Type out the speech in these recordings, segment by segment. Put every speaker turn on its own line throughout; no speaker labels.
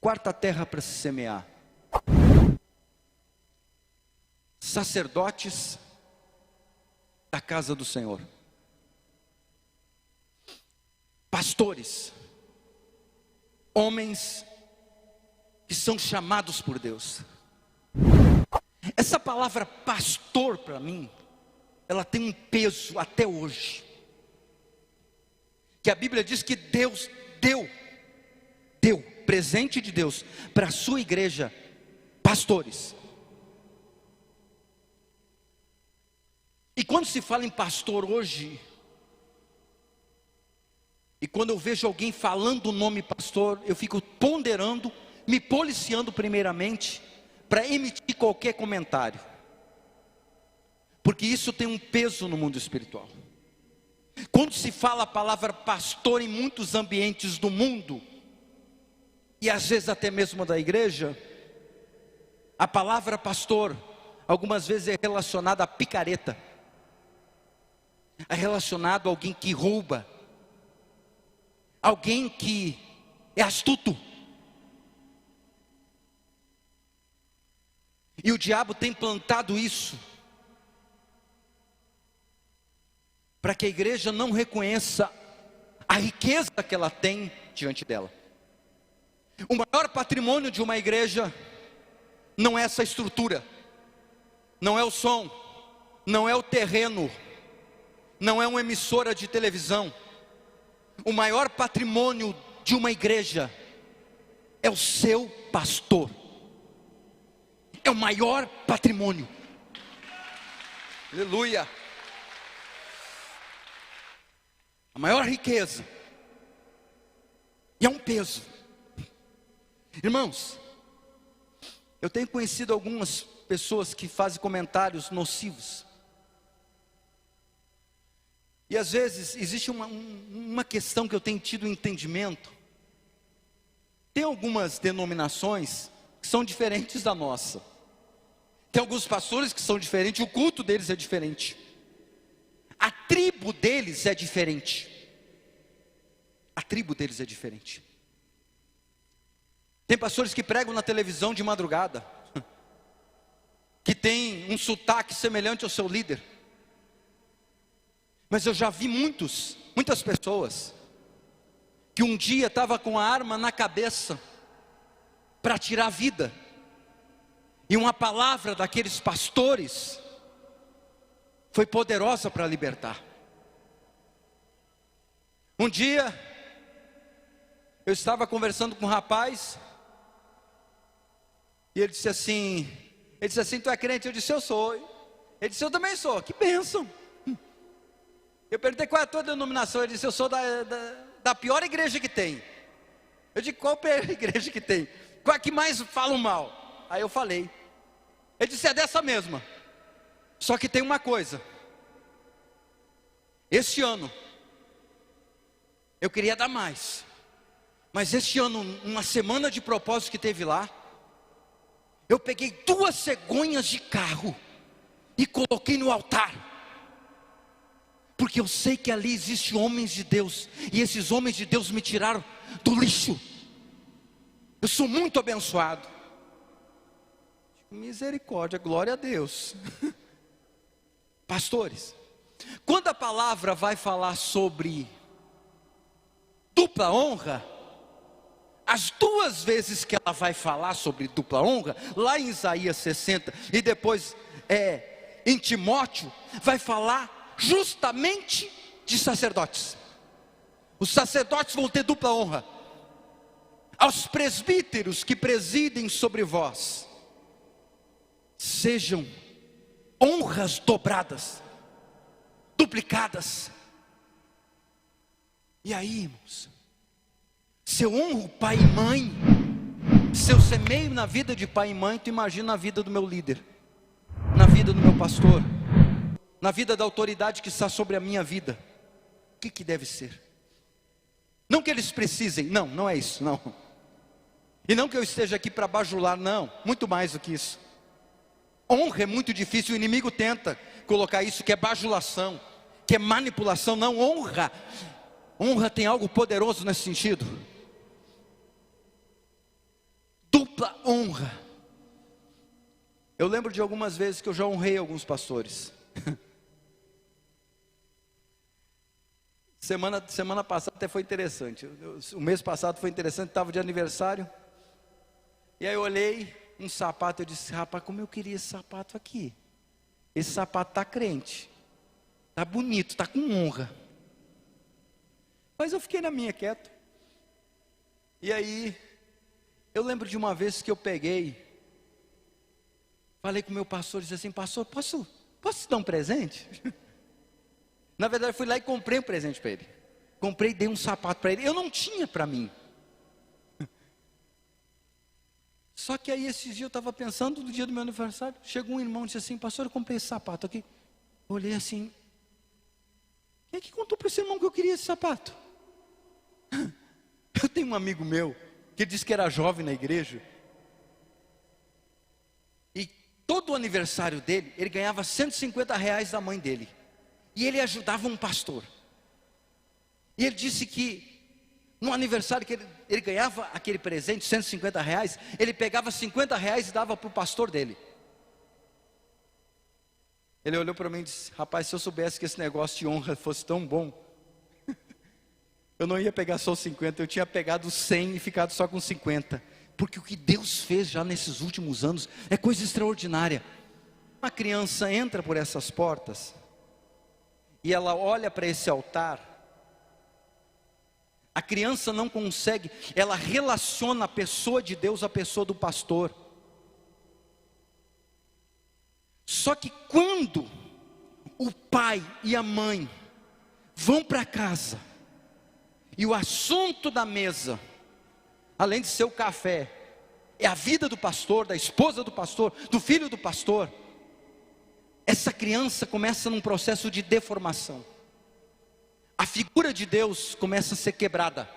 quarta terra para se semear. Sacerdotes da casa do Senhor. Pastores. Homens que são chamados por Deus. Essa palavra pastor para mim, ela tem um peso até hoje. Que a Bíblia diz que Deus deu presente de Deus para a sua igreja, pastores. E quando se fala em pastor hoje, e quando eu vejo alguém falando o nome pastor, eu fico ponderando, me policiando primeiramente, para emitir qualquer comentário. Porque isso tem um peso no mundo espiritual. Quando se fala a palavra pastor em muitos ambientes do mundo, e às vezes até mesmo da igreja, a palavra pastor, algumas vezes é relacionada a picareta. É relacionado a alguém que rouba. Alguém que é astuto. E o diabo tem plantado isso, para que a igreja não reconheça a riqueza que ela tem diante dela. O maior patrimônio de uma igreja não é essa estrutura, não é o som, não é o terreno, não é uma emissora de televisão. O maior patrimônio de uma igreja é o seu pastor. É o maior patrimônio. Aleluia. A maior riqueza. E é um peso. Irmãos, eu tenho conhecido algumas pessoas que fazem comentários nocivos. E às vezes existe uma questão que eu tenho tido entendimento. Tem algumas denominações que são diferentes da nossa. Tem alguns pastores que são diferentes, o culto deles é diferente. A tribo deles é diferente. A tribo deles é diferente. Tem pastores que pregam na televisão de madrugada, que tem um sotaque semelhante ao seu líder. Mas eu já vi muitas pessoas, que um dia estava com a arma na cabeça, para tirar a vida. E uma palavra daqueles pastores, foi poderosa para libertar. Um dia, eu estava conversando com um rapaz, e ele disse assim, tu é crente? Eu disse, eu sou. Ele disse, eu também sou. Que bênção. Eu perguntei, qual é a tua denominação? Ele disse, eu sou da pior igreja que tem. Eu disse, qual a pior igreja que tem? Qual é que mais falam mal? Aí eu falei. Ele disse, é dessa mesma. Só que tem uma coisa. Esse ano, eu queria dar mais. Mas esse ano, uma semana de propósito que teve lá, eu peguei 2 cegonhas de carro e coloquei no altar. Porque eu sei que ali existem homens de Deus, e esses homens de Deus me tiraram do lixo. Eu sou muito abençoado. Misericórdia, glória a Deus. Pastores, quando a palavra vai falar sobre dupla honra, as 2 vezes que ela vai falar sobre dupla honra, lá em Isaías 60 e depois em Timóteo, vai falar justamente de sacerdotes. Os sacerdotes vão ter dupla honra. Aos presbíteros que presidem sobre vós, sejam honras dobradas, duplicadas. E aí, irmãos, se eu honro pai e mãe, se eu semeio na vida de pai e mãe, tu imagina na vida do meu líder, na vida do meu pastor, na vida da autoridade que está sobre a minha vida. O que deve ser? Não que eles precisem, não é isso, não. E não que eu esteja aqui para bajular, não, muito mais do que isso. Honra é muito difícil, o inimigo tenta colocar isso que é bajulação, que é manipulação. Não, honra tem algo poderoso nesse sentido. honra. Eu lembro de algumas vezes que eu já honrei alguns pastores. Semana passada até foi interessante. O mês passado foi interessante, estava de aniversário. E aí eu olhei um sapato, eu disse: rapaz, como eu queria esse sapato aqui. Esse sapato está crente, está bonito, está com honra. Mas eu fiquei na minha quieto. E aí, eu lembro de uma vez que eu falei com o meu pastor, disse assim: pastor, posso te dar um presente? Na verdade, eu fui lá e comprei um presente para ele. Comprei e dei um sapato para ele. Eu não tinha para mim. Só que aí esses dias eu estava pensando, no dia do meu aniversário, chegou um irmão e disse assim: pastor, eu comprei esse sapato aqui. Eu olhei assim: quem é que contou para esse irmão que eu queria esse sapato? Eu tenho um amigo meu, que disse que era jovem na igreja. E todo o aniversário dele, ele ganhava R$150 da mãe dele. E ele ajudava um pastor. E ele disse que no aniversário que ele ganhava aquele presente, R$150, ele pegava R$50 e dava para o pastor dele. Ele olhou para mim e disse: rapaz, se eu soubesse que esse negócio de honra fosse tão bom, eu não ia pegar só os 50, eu tinha pegado os 100 e ficado só com 50. Porque o que Deus fez já nesses últimos anos é coisa extraordinária. Uma criança entra por essas portas e ela olha para esse altar. A criança não consegue, ela relaciona a pessoa de Deus à pessoa do pastor. Só que quando o pai e a mãe vão para casa, e o assunto da mesa, além de ser o café, é a vida do pastor, da esposa do pastor, do filho do pastor, essa criança começa num processo de deformação. A figura de Deus começa a ser quebrada,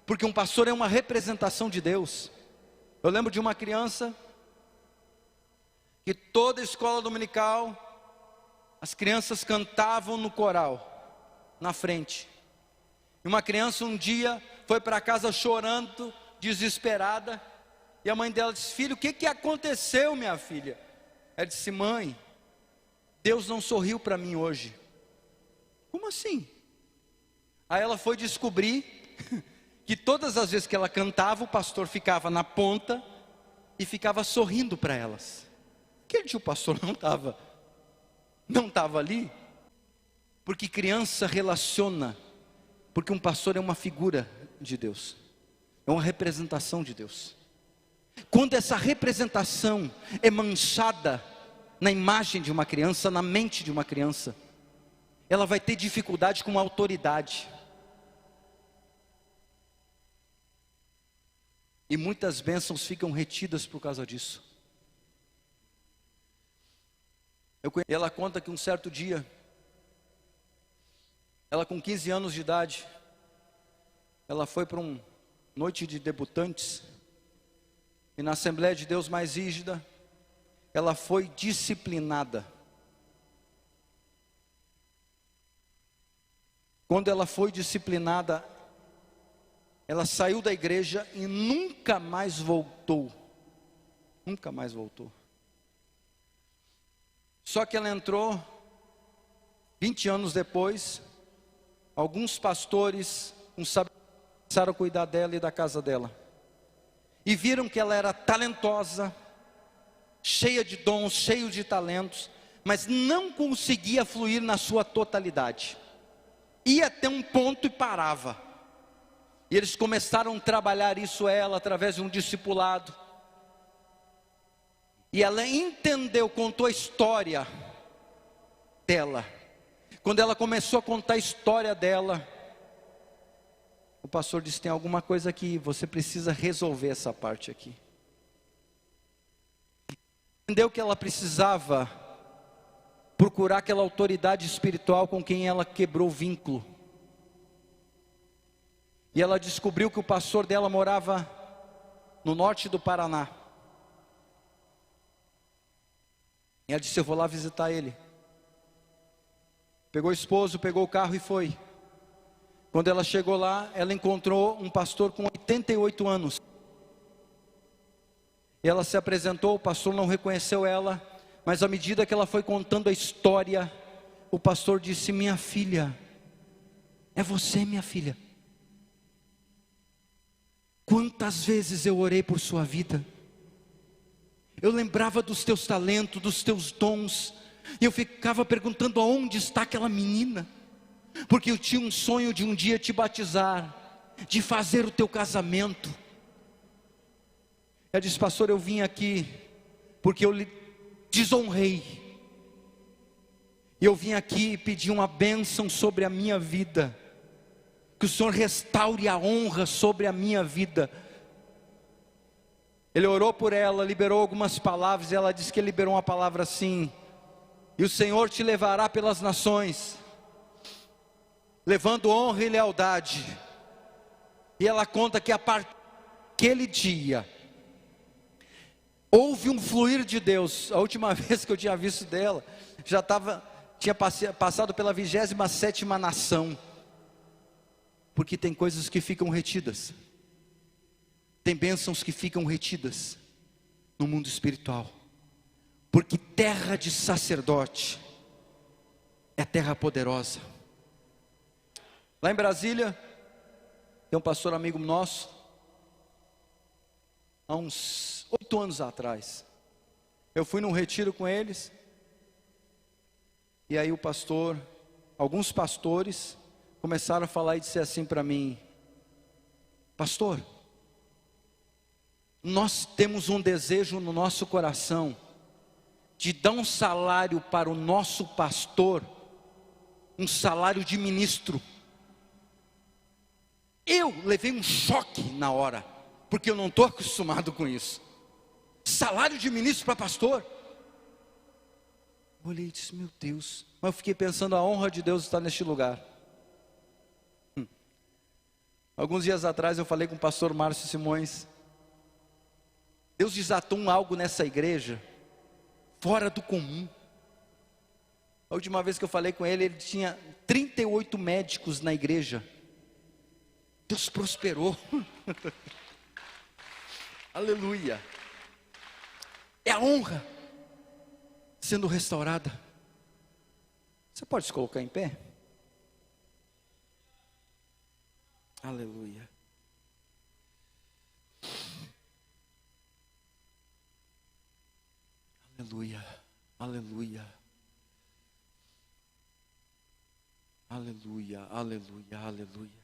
porque um pastor é uma representação de Deus. Eu lembro de uma criança, que toda escola dominical, as crianças cantavam no coral, na frente. E uma criança um dia foi para casa chorando, desesperada, e a mãe dela disse: filho, o que aconteceu, minha filha? Ela disse: mãe, Deus não sorriu para mim hoje. Como assim? Aí ela foi descobrir que todas as vezes que ela cantava, o pastor ficava na ponta e ficava sorrindo para elas. Aquele dia o pastor não estava ali, porque criança relaciona, porque um pastor é uma figura de Deus, é uma representação de Deus. Quando essa representação é manchada na imagem de uma criança, na mente de uma criança, ela vai ter dificuldade com a autoridade. E muitas bênçãos ficam retidas por causa disso. Ela conta que um certo dia, ela com 15 anos de idade, ela foi para uma noite de debutantes, e na Assembleia de Deus mais rígida, ela foi disciplinada. Quando ela foi disciplinada, ela saiu da igreja e nunca mais voltou. Nunca mais voltou. Só que ela entrou, 20 anos depois, alguns pastores começaram a cuidar dela e da casa dela. E viram que ela era talentosa, cheia de dons, cheia de talentos, mas não conseguia fluir na sua totalidade. Ia até um ponto e parava. E eles começaram a trabalhar isso ela através de um discipulado. E ela entendeu, contou a história dela. Quando ela começou a contar a história dela, o pastor disse: tem alguma coisa aqui, você precisa resolver essa parte aqui. Entendeu que ela precisava procurar aquela autoridade espiritual com quem ela quebrou o vínculo. E ela descobriu que o pastor dela morava no norte do Paraná. E ela disse: eu vou lá visitar ele. Pegou o esposo, pegou o carro e foi. Quando ela chegou lá, ela encontrou um pastor com 88 anos. E ela se apresentou, o pastor não reconheceu ela, mas à medida que ela foi contando a história, o pastor disse: minha filha, é você, minha filha. Quantas vezes eu orei por sua vida, eu lembrava dos teus talentos, dos teus dons, e eu ficava perguntando aonde está aquela menina, porque eu tinha um sonho de um dia te batizar, de fazer o teu casamento. Ela disse: pastor, eu vim aqui porque eu lhe desonrei, e eu vim aqui pedir uma bênção sobre a minha vida, que o Senhor restaure a honra sobre a minha vida. Ele orou por ela, liberou algumas palavras, e ela disse que ele liberou uma palavra assim: e o Senhor te levará pelas nações, levando honra e lealdade. E ela conta que a partir daquele dia, houve um fluir de Deus. A última vez que eu tinha visto dela, tinha passado pela 27ª nação. Porque tem coisas que ficam retidas, tem bênçãos que ficam retidas no mundo espiritual, porque terra de sacerdote é terra poderosa. Lá em Brasília, tem um pastor amigo nosso, há uns 8 anos atrás, eu fui num retiro com eles, e aí alguns pastores começaram a falar e disser assim para mim: pastor, nós temos um desejo no nosso coração de dar um salário para o nosso pastor, um salário de ministro. Eu levei um choque na hora, porque eu não estou acostumado com isso. Salário de ministro para pastor? Eu olhei e disse: meu Deus. Mas eu fiquei pensando, a honra de Deus está neste lugar. Alguns dias atrás eu falei com o pastor Márcio Simões. Deus desatou algo nessa igreja fora do comum. A última vez que eu falei com ele, ele tinha 38 médicos na igreja. Deus prosperou. Aleluia. É a honra sendo restaurada. Você pode se colocar em pé? Aleluia. Aleluia. Aleluia. Aleluia. Aleluia. Aleluia.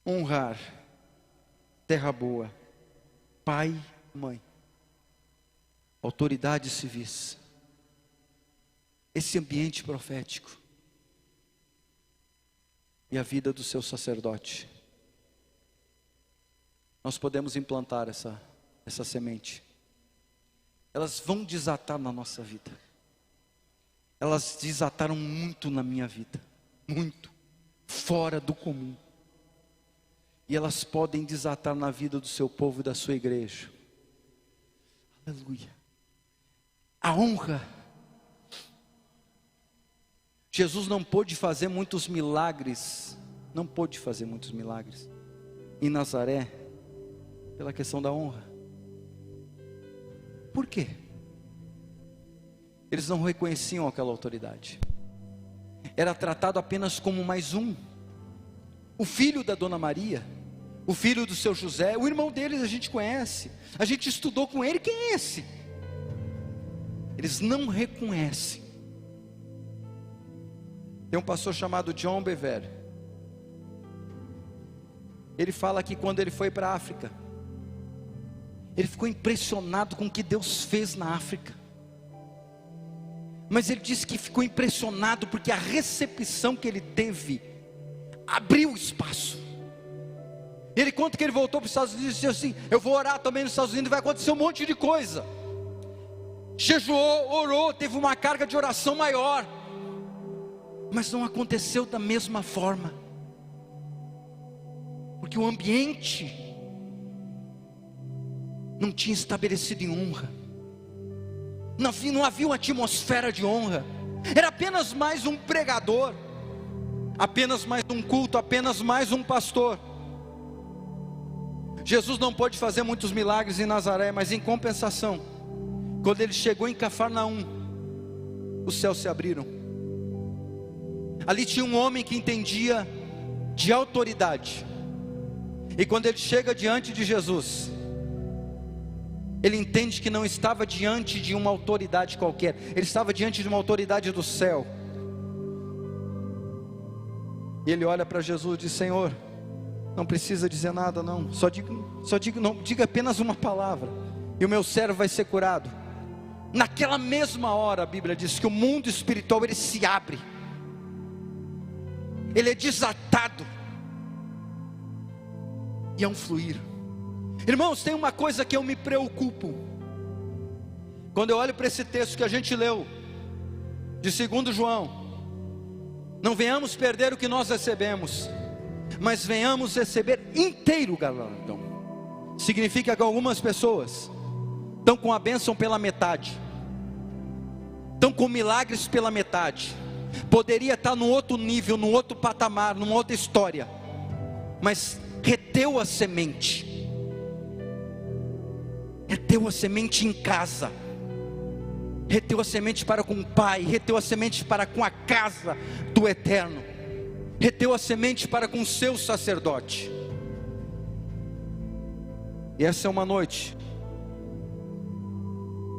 Honrar, terra boa, pai, mãe, autoridades civis, esse ambiente profético e a vida do seu sacerdote. Nós podemos implantar essa semente. Elas vão desatar na nossa vida. Elas desataram muito na minha vida, muito, fora do comum. E elas podem desatar na vida do seu povo e da sua igreja. Aleluia. A honra. Jesus não pôde fazer muitos milagres, em Nazaré, pela questão da honra. Por quê? Eles não reconheciam aquela autoridade. Era tratado apenas como mais um. O filho da Dona Maria, o filho do seu José, o irmão deles a gente conhece, a gente estudou com ele, quem é esse? Eles não reconhecem. Tem um pastor chamado John Bevere. Ele fala que quando ele foi para a África, ele ficou impressionado com o que Deus fez na África. Mas ele disse que ficou impressionado porque a recepção que ele teve abriu espaço. Ele conta que ele voltou para os Estados Unidos e disse assim: eu vou orar também nos Estados Unidos, vai acontecer um monte de coisa. Jejuou, orou, teve uma carga de oração maior, mas não aconteceu da mesma forma, porque o ambiente não tinha estabelecido em honra, não havia uma atmosfera de honra, era apenas mais um pregador, apenas mais um culto, apenas mais um pastor. Jesus não pôde fazer muitos milagres em Nazaré, mas em compensação, quando ele chegou em Cafarnaum, os céus se abriram. Ali tinha um homem que entendia de autoridade, e quando ele chega diante de Jesus, ele entende que não estava diante de uma autoridade qualquer, ele estava diante de uma autoridade do céu. E ele olha para Jesus e diz: Senhor, não precisa dizer nada não, diga apenas uma palavra, e o meu servo vai ser curado. Naquela mesma hora, a Bíblia diz que o mundo espiritual, ele se abre, ele é desatado, e é um fluir. Irmãos, tem uma coisa que eu me preocupo, quando eu olho para esse texto que a gente leu, de 2 João, não venhamos perder o que nós recebemos, mas venhamos receber inteiro o galardão. Significa que algumas pessoas estão com a bênção pela metade, estão com milagres pela metade, poderia estar no outro nível, no outro patamar, numa outra história, mas reteu a semente, reteu a semente em casa, reteu a semente para com o Pai, reteu a semente para com a casa do Eterno, reteu a semente para com o seu sacerdote. E essa é uma noite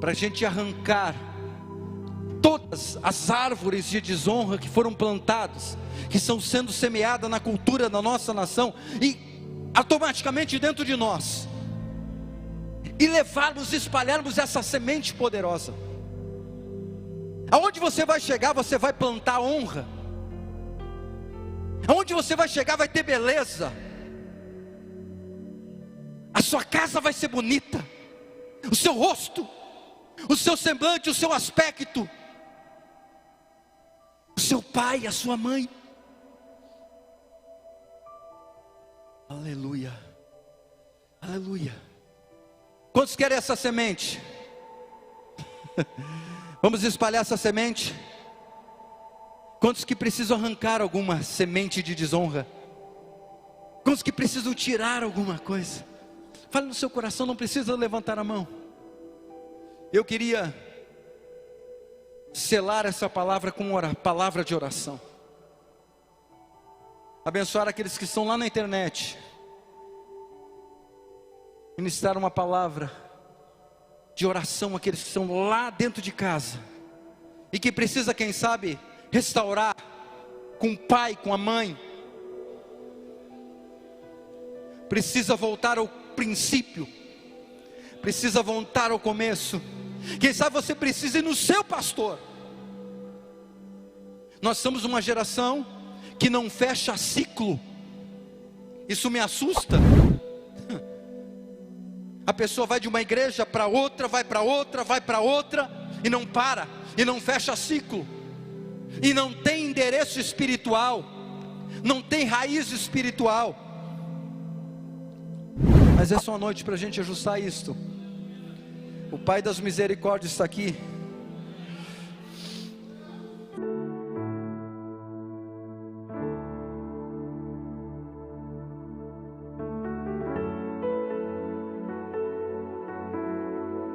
para a gente arrancar todas as árvores de desonra que foram plantadas, que estão sendo semeadas na cultura da nossa nação, e automaticamente dentro de nós, e levarmos, espalharmos essa semente poderosa. Aonde você vai chegar, você vai plantar honra. Aonde você vai chegar, vai ter beleza. A sua casa vai ser bonita, o seu rosto, o seu semblante, o seu aspecto, o seu pai, a sua mãe. Aleluia, aleluia. Quantos querem essa semente? Vamos espalhar essa semente. Quantos que precisam arrancar alguma semente de desonra? Quantos que precisam tirar alguma coisa? Fale no seu coração, não precisa levantar a mão. Eu queria selar essa palavra com uma palavra de oração. Abençoar aqueles que estão lá na internet. Ministrar uma palavra de oração àqueles que estão lá dentro de casa, e que precisa, quem sabe, restaurar com o pai, com a mãe. Precisa voltar ao princípio, precisa voltar ao começo. Quem sabe você precisa ir no seu pastor. Nós somos uma geração que não fecha ciclo. Isso me assusta. A pessoa vai de uma igreja para outra, vai para outra, vai para outra, e não para, e não fecha ciclo, e não tem endereço espiritual, não tem raiz espiritual. Mas essa é uma noite para a gente ajustar isto. O Pai das misericórdias está aqui.